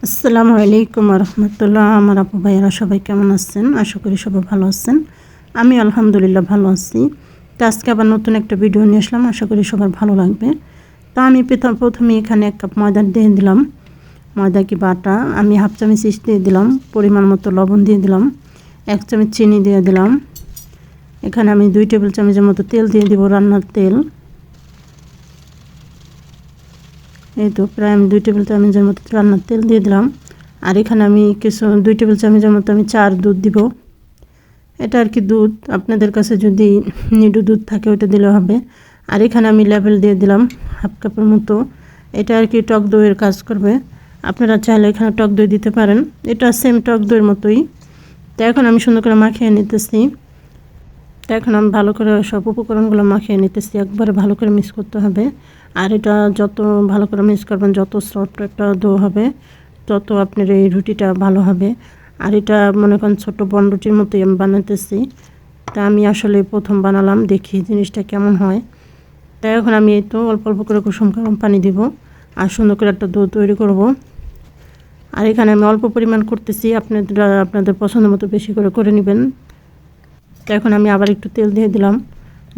আসসালামু আলাইকুম রহমতুল্লাহ। আমার আপু ভাইয়েরা সবাই কেমন আছেন? আশা করি সবাই ভালো আছেন। আমি আলহামদুলিল্লাহ ভালো আছি। তো আজকে আবার নতুন একটা ভিডিও নিয়ে আসলাম, আশা করি সবার ভালো লাগবে। তো আমি প্রথমে এখানে 1 কাপ ময়দা দিয়ে দিলাম। ময়দা কি বাটা, আমি হাফ চামচ ইস্ট দিয়ে দিলাম, পরিমাণ মতো লবণ দিয়ে দিলাম, 1 চামচ চিনি দিয়ে দিলাম। এখানে আমি 2 টেবিল চামচের মতো তেল দিয়ে দিব, রান্নার তেল। এই তো প্রায় আমি 2 টেবিল চামচের মতো রান্নার তেল দিয়ে দিলাম। আর এখানে আমি কিছু 2 টেবিল চামচের মতো আমি চার দুধ দিব। এটা আর কি দুধ, আপনাদের কাছে যদি নিডু দুধ থাকে ওটা দিলে হবে। আর এখানে আমি লেবেল দিয়ে দিলাম হাফ কাপের মতো। এটা আর কি টক দইয়ের কাজ করবে, আপনারা চাইলে এখানে টক দই দিতে পারেন। এটা সেম টক দইয়ের মতোই। তো এখন আমি সুন্দর করে মাখিয়ে নিতেছি। তো এখন আমি ভালো করে সব উপকরণগুলো মাখিয়ে নিতেছি, একবারে ভালো করে মিক্স করতে হবে। আর এটা যত ভালো করে মিক্স করবেন, যত সফট একটা ডো হবে, তত আপনার এই রুটিটা ভালো হবে। আর এটা মনে করেন ছোটো বন রুটির মতোই আমি বানাতেছি। তা আমি আসলে প্রথম বানালাম, দেখি জিনিসটা কেমন হয়। তাই এখন আমি এই তো অল্প অল্প করে কুসুম গরম পানি দিব আর সুন্দর করে একটা ডো তৈরি করব। আর এখানে আমি অল্প পরিমাণ করতেছি, আপনাদের পছন্দ মতো বেশি করে নেবেন। তো এখন আমি আবার একটু তেল দিয়ে দিলাম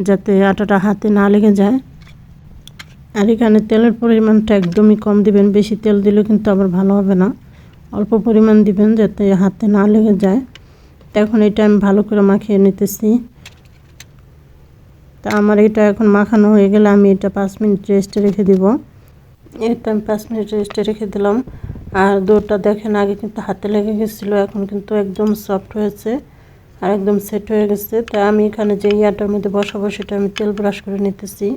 যাতে আটাটা হাতে না লেগে যায়। আর এখানে তেলের পরিমাণটা একদমই কম দিবেন, বেশি তেল দিলে কিন্তু আবার ভালো হবে না। অল্প পরিমাণ দিবেন যাতে হাতে না লেগে যায়। তো এখন এটা আমি ভালো করে মাখিয়ে নিতেছি। তা আমার এটা এখন মাখানো হয়ে গেলে আমি এটা 5 মিনিট রেস্টে রেখে দিব। এটা আমি 5 মিনিট রেস্টে রেখে দিলাম। আর ডোটা দেখেন আগে কিন্তু হাতে লেগে গেছিলো, এখন কিন্তু একদম সফট হয়েছে আর একদম সেট হয়ে গেছে। তাই আমি এখানে যে ইয়াটার মধ্যে বসাবো সেটা আমি তেল ব্রাশ করে নিতেছি।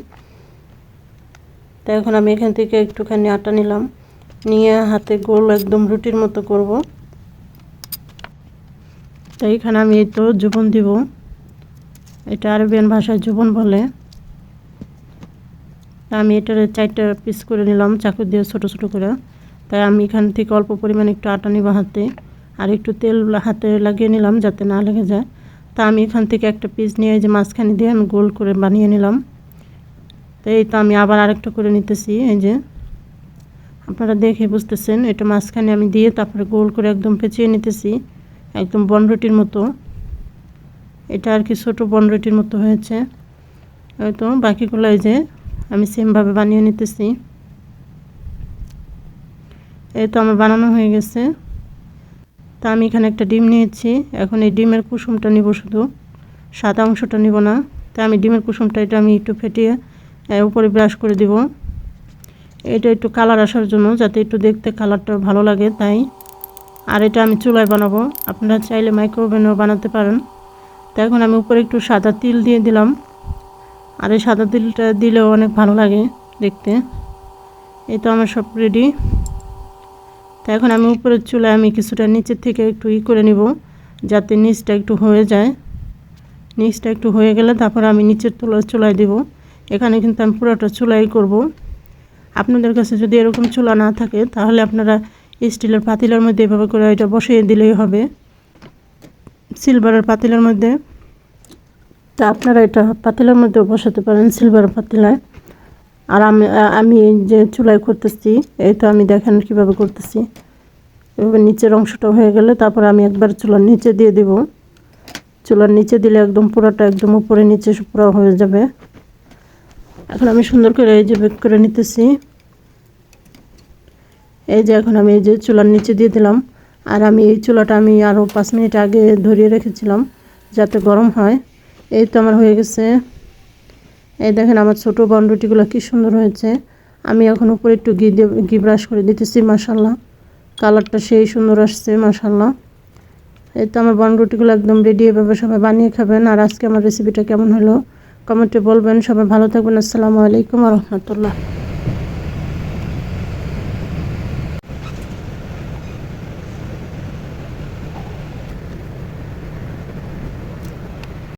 তো এখন আমি এখান থেকে একটুখানি আটা নিলাম, নিয়ে হাতে গোল একদম রুটির মতো করব। তো এখানে আমি এই তো জুবন দিব, এটা আরবিয়ান ভাষায় জুবন বলে। আমি এটার 4টা পিস করে নিলাম চাকু দিয়ে ছোট ছোট করে। তাই আমি এখান থেকে অল্প পরিমাণে একটু আটা নিব হাতে, আর একটু তেল হাতে লাগিয়ে নিলাম যাতে না লেগে যায়। তা আমি এখান থেকে একটা পিস নিয়ে এই যে মাঝখানে দিয়ে আমি গোল করে বানিয়ে নিলাম। তো এই তো আমি আবার আরেকটা করে নিতেছি, এই যে আপনারা দেখে বুঝতেছেন। এটা মাঝখানে আমি দিয়ে তারপরে গোল করে একদম পেঁচিয়ে নিতেছি, একদম বনরুটির মতো। এটা আর কি ছোটো বনরুটির মতো হয়েছে। এই তো বাকিগুলো এই যে আমি সেমভাবে বানিয়ে নিতেছি। এই তো আমার বানানো হয়ে গেছে। তা আমি এখানে একটা ডিম নিয়েছি, এখন এই ডিমের কুসুমটা নিব, শুধু সাদা অংশটা নিব না। তা আমি ডিমের কুসুমটা এটা আমি একটু ফেটিয়ে উপরে ব্রাশ করে দিব। এটা একটু কালার আসার জন্য, যাতে একটু দেখতে কালারটা ভালো লাগে তাই। আর এটা আমি চুলায় বানাবো, আপনারা চাইলে মাইক্রোওভেনেও বানাতে পারেন। তো এখন আমি উপরে একটু সাদা তিল দিয়ে দিলাম, আর এই সাদা তিলটা দিলেও অনেক ভালো লাগে দেখতে। এই তো আমার সব রেডি। তো এখন আমি উপরের চুলায় আমি কিছুটা নিচের থেকে একটু করে নিব, যাতে নিচটা একটু হয়ে যায়। নিচটা একটু হয়ে গেলে তারপর আমি নিচের চুলায় দিব। এখানে কিন্তু আমি পুরোটা চুলাই করব। আপনাদের কাছে যদি এরকম চুলা না থাকে তাহলে আপনারা স্টিলের পাতিলার মধ্যে এভাবে করে এটা বসিয়ে দিলেই হবে, সিলভারের পাতিলার মধ্যে। তা আপনারা এটা পাতিলার মধ্যেও বসাতে পারেন, সিলভারের পাতিলায়। আর আমি এই যে চুলায় করতেছি, এই তো আমি দেখেন কীভাবে করতেছি। এভাবে নিচের অংশটা হয়ে গেলে তারপর আমি একবার চুলার নিচে দিয়ে দিব। চুলার নিচে দিলে একদম পুরোটা একদম উপরে নিচে পুরো হয়ে যাবে। এখন আমি সুন্দর করে এই যে বেক করে নিতেছি। এই যে এখন আমি এই যে চুলার নিচে দিয়ে দিলাম। আর আমি এই চুলাটা আমি আরও 5 মিনিট আগে ধরিয়ে রেখেছিলাম যাতে গরম হয়। এই তো আমার হয়ে গেছে। এই দেখেন আমার ছোটো বনরুটিগুলো কী সুন্দর হয়েছে। আমি এখন উপরে একটু ঘি ব্রাশ করে দিতেছি, মাশাল্লাহ কালারটা সেই সুন্দর আসছে মাশাল্লাহ। এই তো আমার বনরুটিগুলো একদম রেডি, এভাবে সবাই বানিয়ে খাবেন। আর আজকে আমার রেসিপিটা কেমন হলো কমেন্টে বলবেন। সবাই ভালো থাকবেন। আসসালামু আলাইকুম ওয়া রাহমাতুল্লাহ।